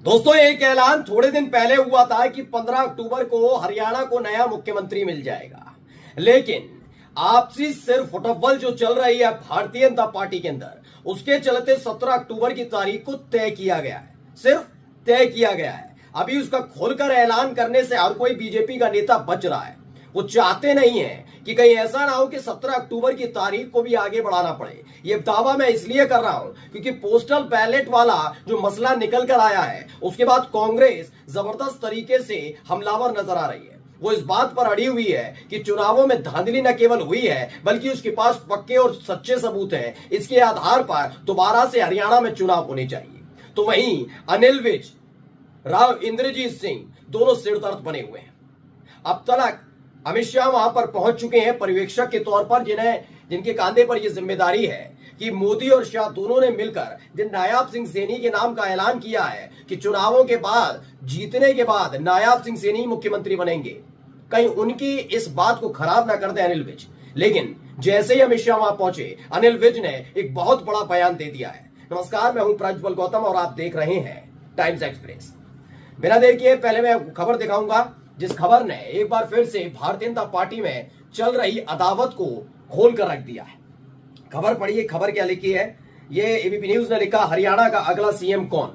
दोस्तों, एक ऐलान थोड़े दिन पहले हुआ था कि 15 अक्टूबर को हरियाणा को नया मुख्यमंत्री मिल जाएगा। लेकिन आपसी सिर फुटबॉल जो चल रही है भारतीय जनता पार्टी के अंदर, उसके चलते 17 अक्टूबर की तारीख को तय किया गया है। सिर्फ तय किया गया है। अभी उसका खुलकर ऐलान करने से हर कोई बीजेपी का नेता बच रहा है। वो चाहते नहीं है कि कहीं ऐसा ना हो कि 17 अक्टूबर की तारीख को भी आगे बढ़ाना पड़े। ये दावा मैं इसलिए कर रहा हूं क्योंकि पोस्टल बैलेट वाला जो मसला निकल कर आया है, उसके बाद कांग्रेस जबरदस्त तरीके से हमलावर नजर आ रही है। वो इस बात पर अड़ी हुई है कि चुनावों में धांधली न केवल हुई है बल्कि उसके पास पक्के और सच्चे सबूत हैं। इसके आधार पर दोबारा से हरियाणा में चुनाव होने चाहिए। तो वहीं अनिल विज, राव इंद्रजीत सिंह दोनों सिरदर्द बने हुए हैं। अब तक अमित शाह वहां पर पहुंच चुके हैं पर्यवेक्षक के तौर पर, जिनके कांधे पर यह जिम्मेदारी है कि मोदी और शाह दोनों ने मिलकर जिन नायाब सिंह सैनी के नाम का ऐलान किया है कि चुनावों के बाद, जीतने के बाद नायाब सिंह सैनी मुख्यमंत्री बनेंगे। कहीं उनकी इस बात को खराब ना कर दे अनिल विज। लेकिन जैसे ही अमित शाह वहां पहुंचे, अनिल विज ने एक बहुत बड़ा बयान दे दिया है। नमस्कार, मैं हूं प्रज्वल गौतम और आप देख रहे हैं टाइम्स एक्सप्रेस। बिना देर किए पहले मैं खबर दिखाऊंगा जिस खबर ने एक बार फिर से भारतीय जनता पार्टी में चल रही अदावत को खोल कर रख दिया है। खबर पढ़िए, खबर क्या लिखी है। ये एबीपी न्यूज ने लिखा, हरियाणा का अगला सीएम कौन?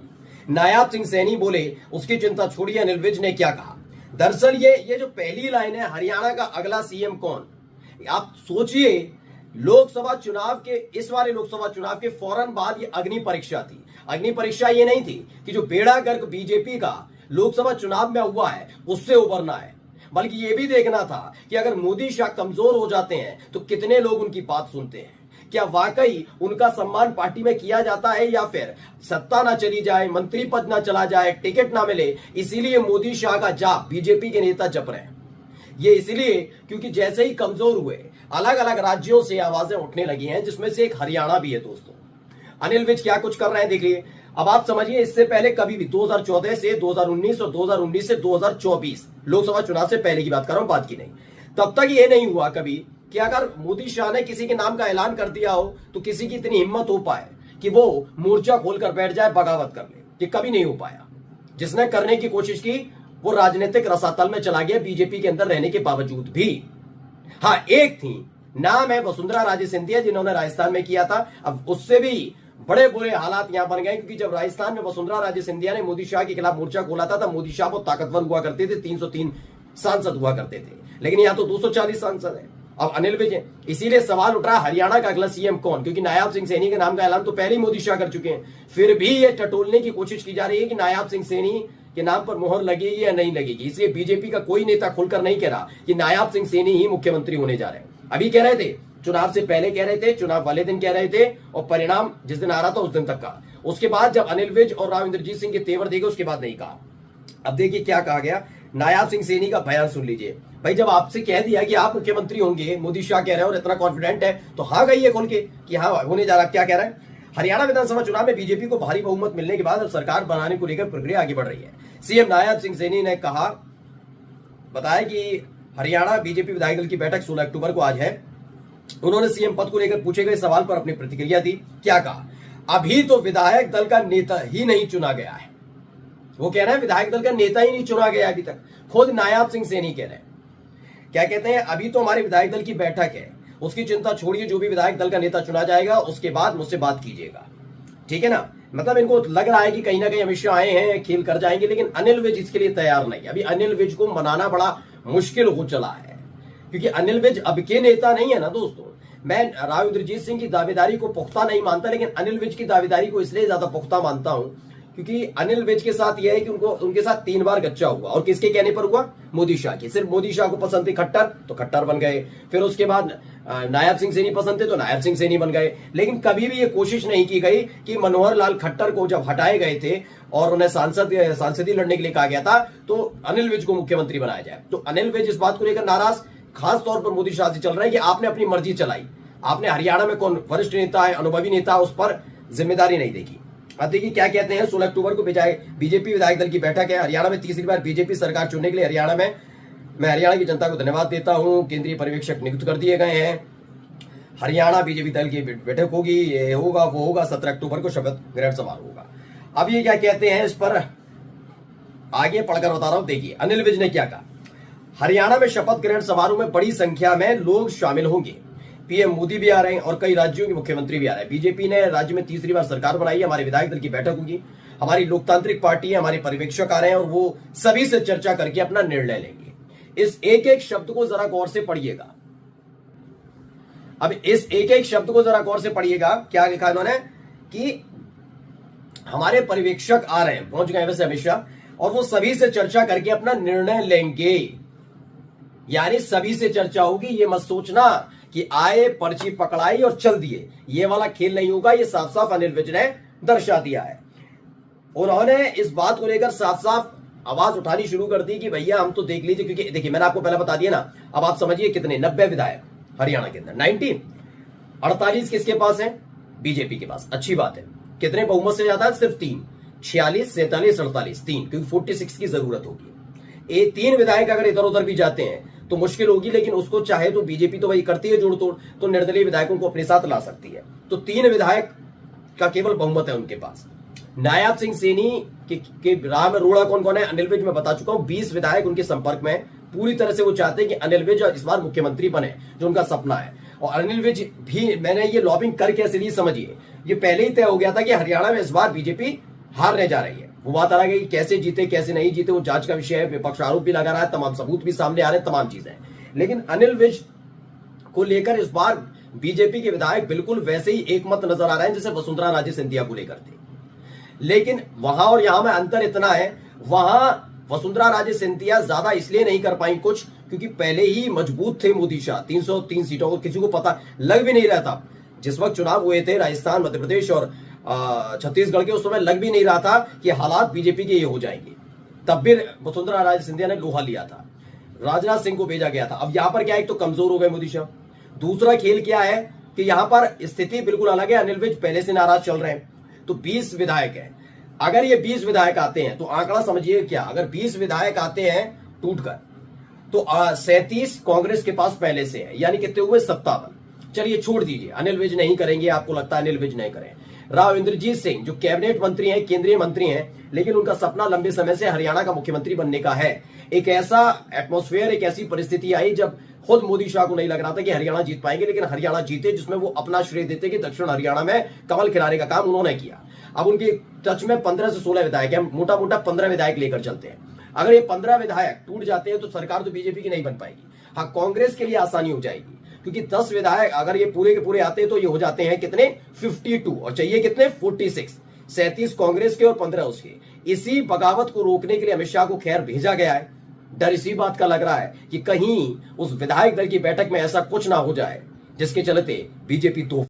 नायाब सिंह सैनी बोले उसकी चिंता छोड़िए, अनिल विज ने क्या कहा। दरअसल ये जो पहली लाइन है, हरियाणा का अगला सीएम कौन, आप सोचिए, लोकसभा चुनाव के, इस वाले लोकसभा चुनाव के फौरन बाद ये अग्नि परीक्षा थी। अग्नि परीक्षा ये नहीं थी कि जो बेड़ा गर्क बीजेपी का लोकसभा चुनाव में हुआ है उससे उबरना है, बल्कि ये भी देखना था कि अगर मोदी शाह कमजोर हो जाते हैं तो कितने लोग उनकी बात सुनते हैं। क्या वाकई उनका सम्मान पार्टी में किया जाता है, या फिर सत्ता ना चली जाए, मंत्री पद ना चला जाए, टिकट ना मिले, इसीलिए मोदी शाह का जाप बीजेपी के नेता जप रहे हैं। ये इसलिए क्योंकि जैसे ही कमजोर हुए, अलग अलग राज्यों से आवाजें उठने लगी हैं, जिसमें से एक हरियाणा भी है। दोस्तों, अनिल विज क्या कुछ कर रहे हैं देखिए। अब आप समझिए, इससे पहले कभी भी 2014 से 2019 और 2019 से 2024 लोकसभा चुनाव से पहले की बात कर रहा हूं, बाद की नहीं, तब तक ये नहीं हुआ कभी कि अगर मोदी शाह ने किसी के नाम का ऐलान कर दिया हो तो किसी की इतनी हिम्मत हो पाए कि वो मोर्चा खोलकर बैठ जाए, बगावत कर ले। ये कभी नहीं हो पाया। जिसने करने की कोशिश की वो राजनीतिक रसातल में चला गया, बीजेपी के अंदर रहने के बावजूद भी। हाँ, एक थी, नाम है वसुंधरा राजे सिंधिया, जिन्होंने राजस्थान में किया था। अब उससे भी बड़े बुरे हालात यहां बन गए, क्योंकि जब राजस्थान में वसुंधरा राजे सिंधिया ने मोदी शाह के खिलाफ मोर्चा खोला था, तब मोदी शाह बहुत ताकतवर हुआ करते थे, 303 सांसद हुआ करते थे, लेकिन यहां तो 240 सांसद है। अब अनिल विज है। इसीलिए सवाल उठ रहा है, हरियाणा का अगला सीएम कौन? क्योंकि नायाब सिंह सैनी के नाम का ऐलान तो पहले ही मोदी शाह कर चुके हैं। फिर भी ये टटोलने की कोशिश की जा रही है कि नायाब सिंह सैनी के नाम पर मोहर लगेगी या नहीं लगेगी। इसलिए बीजेपी का कोई नेता खुलकर नहीं कह रहा कि नायाब सिंह सैनी ही मुख्यमंत्री होने जा रहे हैं। अभी कह रहे थे, चुनाव से पहले कह रहे थे, चुनाव वाले दिन कह रहे थे, और परिणाम जिस दिन आ रहा था उस दिन तक का। उसके बाद जब अनिल विज और राव इंद्रजीत सिंह के तेवर देखे, उसके बाद नहीं कहा। अब देखिए क्या कहा गया। नायाब सिंह सैनी का बयान सुन लीजिए। भाई, जब आपसे कह दिया कि आप मुख्यमंत्री होंगे, मोदी शाह कह रहे हैं और इतना कॉन्फिडेंट है, तो हाँ कहिए खोल के कि हाँ होने जा रहा। क्या कह रहा है? हरियाणा विधानसभा चुनाव में बीजेपी को भारी बहुमत मिलने के बाद अब सरकार बनाने को लेकर प्रक्रिया आगे बढ़ रही है। सीएम नायाब सिंह सैनी ने बताया कि हरियाणा बीजेपी विधायक दल की बैठक 16 अक्टूबर को आज है। उन्होंने सीएम पद को लेकर पूछे गए सवाल पर अपनी प्रतिक्रिया दी। क्या कहा? अभी तो विधायक दल का नेता ही नहीं चुना गया है। वो कह रहे हैं विधायक दल का नेता ही नहीं चुना गया अभी तक। खुद नायाब सिंह सैनी कह रहे हैं। क्या कहते हैं? अभी तो हमारे विधायक दल की बैठक है, उसकी चिंता छोड़िए, जो भी विधायक दल का नेता चुना जाएगा उसके बाद मुझसे बात कीजिएगा। ठीक है ना? मतलब इनको लग रहा है कि कहीं ना कहीं अमित शाह आए हैं, खेल कर जाएंगे, लेकिन अनिल विज इसके लिए तैयार नहीं। अभी अनिल विज को मनाना बड़ा मुश्किल हो चला है, क्योंकि अनिल विज अब के नेता नहीं है ना दोस्तों। मैं राव इंद्रजीत सिंह की दावेदारी को पुख्ता नहीं मानता, लेकिन अनिल विज की दावेदारी को इसलिए ज्यादा पुख्ता मानता हूं क्योंकि अनिल विज के साथ यह है कि उनके साथ 3 बार गच्चा हुआ, और किसके कहने पर हुआ? मोदी शाह की। सिर्फ मोदी शाह को पसंद थे खट्टर, तो खट्टर बन गए। फिर उसके बाद नायाब सिंह सैनी पसंद थे, तो नायाब सिंह सैनी बन गए। लेकिन कभी भी ये कोशिश नहीं की गई कि मनोहर लाल खट्टर को जब हटाए गए थे और उन्हें सांसदी लड़ने के लिए कहा गया था, तो अनिल विज को मुख्यमंत्री बनाया जाए। तो अनिल विज इस बात को लेकर नाराज खास तौर पर मोदी शाह से चल रहे हैं कि आपने अपनी मर्जी चलाई, आपने हरियाणा में कौन वरिष्ठ नेता है, अनुभवी नेता, उस पर जिम्मेदारी नहीं देखी। अब देखिए क्या कहते हैं। 16 अक्टूबर को बीजेपी विधायक दल की बैठक है। हरियाणा में तीसरी बार बीजेपी सरकार चुनने के लिए हरियाणा में मैं हरियाणा की जनता को धन्यवाद देता हूं। केंद्रीय पर्यवेक्षक नियुक्त कर दिए गए हैं। हरियाणा बीजेपी दल की बैठक होगी, ये होगा वो होगा, 17 अक्टूबर को शपथ ग्रहण समारोह होगा। अब ये क्या कहते हैं, इस पर आगे पढ़कर बता रहा हूं, देखिए अनिल विज ने क्या कहा। हरियाणा में शपथ ग्रहण समारोह में बड़ी संख्या में लोग शामिल होंगे। पीएम मोदी भी आ रहे हैं और कई राज्यों के मुख्यमंत्री भी आ रहे हैं। बीजेपी ने राज्य में तीसरी बार सरकार बनाई है। हमारे विधायक दल की बैठक होगी, हमारी लोकतांत्रिक पार्टी है, हमारे पर्यवेक्षक आ रहे हैं और वो सभी से चर्चा करके अपना निर्णय लेंगे। इस एक एक शब्द को जरा गौर से पढ़िएगा। अब इस एक एक शब्द को जरा गौर से पढ़िएगा। क्या लिखा इन्होंने कि हमारे पर्यवेक्षक आ रहे हैं, पहुंच गए वैसे अमित शाह, और वो सभी से चर्चा करके अपना निर्णय लेंगे। यानी सभी से चर्चा होगी। ये मत सोचना कि आए, पर्ची पकड़ाई और चल दिए, ये वाला खेल नहीं होगा। ये साफ साफ अनिल विज ने दर्शा दिया है। उन्होंने इस बात को लेकर साफ साफ आवाज उठानी शुरू कर दी कि भैया हम तो देख लीजिए, क्योंकि देखिए मैंने आपको पहले बता दिया ना। अब आप समझिए कितने 90 विधायक हरियाणा के अंदर, 19, 48 किसके पास है? बीजेपी के पास। अच्छी बात है। कितने बहुमत से जाता है? सिर्फ 3, 46, 47, 48, 3, क्योंकि 46 की जरूरत होगी। ये 3 विधायक अगर इधर उधर भी जाते हैं तो मुश्किल होगी, लेकिन उसको चाहे तो बीजेपी तो वही करती है जोड़ तोड़, तो निर्दलीय विधायकों को अपने साथ ला सकती है। तो 3 विधायक का केवल बहुमत है उनके पास। नायाब सिंह सैनी के राह में रोड़ा कौन कौन है? अनिल विज मैं बता चुका हूं। 20 विधायक उनके संपर्क में। पूरी तरह से वो चाहते हैं कि अनिल विज इस बार मुख्यमंत्री बने, जो उनका सपना है। और अनिल विज भी, मैंने ये लॉबिंग करके ऐसे नहीं समझिए, ये पहले ही तय हो गया था कि हरियाणा में इस बार बीजेपी हारने जा रही है। वो बात आ गई कैसे जीते कैसे नहीं जीते वो जांच का विषय है। विपक्ष आरोप भी लगा रहा है, तमाम सबूत भी सामने आ रहे हैं, तमाम चीजें। लेकिन अनिल विज को लेकर इस बार बीजेपी के विधायक बिल्कुल वैसे ही एकमत नजर आ रहे हैं जैसे वसुंधरा राजे सिंधिया को लेकर थे। लेकिन वहां और यहां में अंतर इतना है, वहां वसुंधरा राजे सिंधिया ज्यादा इसलिए नहीं कर पाई कुछ, क्योंकि पहले ही मजबूत थे मोदी शाह। 303 सीटों को किसी को पता लग भी नहीं रहा था। जिस वक्त चुनाव हुए थे राजस्थान, मध्य प्रदेश और छत्तीसगढ़ के, उस समय लग भी नहीं रहा था कि हालात बीजेपी के ये हो जाएंगे। तब भी वसुंधरा राजे सिंधिया ने लोहा लिया था, राजनाथ सिंह को भेजा गया था। अब यहां पर क्या है, एक तो कमजोर हो गए मोदी शाह। दूसरा खेल क्या है कि यहां पर स्थिति बिल्कुल अलग है। अनिल विज पहले से नाराज चल रहे हैं। तो 20 विधायक है। अगर ये 20 विधायक आते हैं तो आंकड़ा समझिए क्या, अगर 20 विधायक आते हैं टूटकर, तो 37 कांग्रेस के पास पहले से है, यानी कितने हुए? 57। चलिए छोड़ दीजिए, अनिल विज नहीं करेंगे, आपको लगता है अनिल विज नहीं करें। राव इंद्रजीत सिंह जो कैबिनेट मंत्री हैं, केंद्रीय मंत्री हैं, लेकिन उनका सपना लंबे समय से हरियाणा का मुख्यमंत्री बनने का है। एक ऐसा एटमॉस्फेयर, एक ऐसी परिस्थिति आई जब खुद मोदी शाह को नहीं लग रहा था कि हरियाणा जीत पाएंगे, लेकिन हरियाणा जीते, जिसमें वो अपना श्रेय देते कि दक्षिण हरियाणा में कमल खिलाने का काम उन्होंने किया। अब उनके टच में 15 से 16 विधायक हैं, मोटा मोटा 15 विधायक लेकर चलते हैं। अगर ये 15 विधायक टूट जाते हैं तो सरकार तो बीजेपी की नहीं बन पाएगी। हाँ, कांग्रेस के लिए आसानी हो जाएगी, क्योंकि 10 विधायक अगर ये पूरे के पूरे आते हैं तो ये हो जाते हैं कितने? 52, और चाहिए कितने? 46। 37 कांग्रेस के और 15 उसके। इसी बगावत को रोकने के लिए अमित शाह को खैर भेजा गया है। डर इसी बात का लग रहा है कि कहीं उस विधायक दल की बैठक में ऐसा कुछ ना हो जाए जिसके चलते बीजेपी तो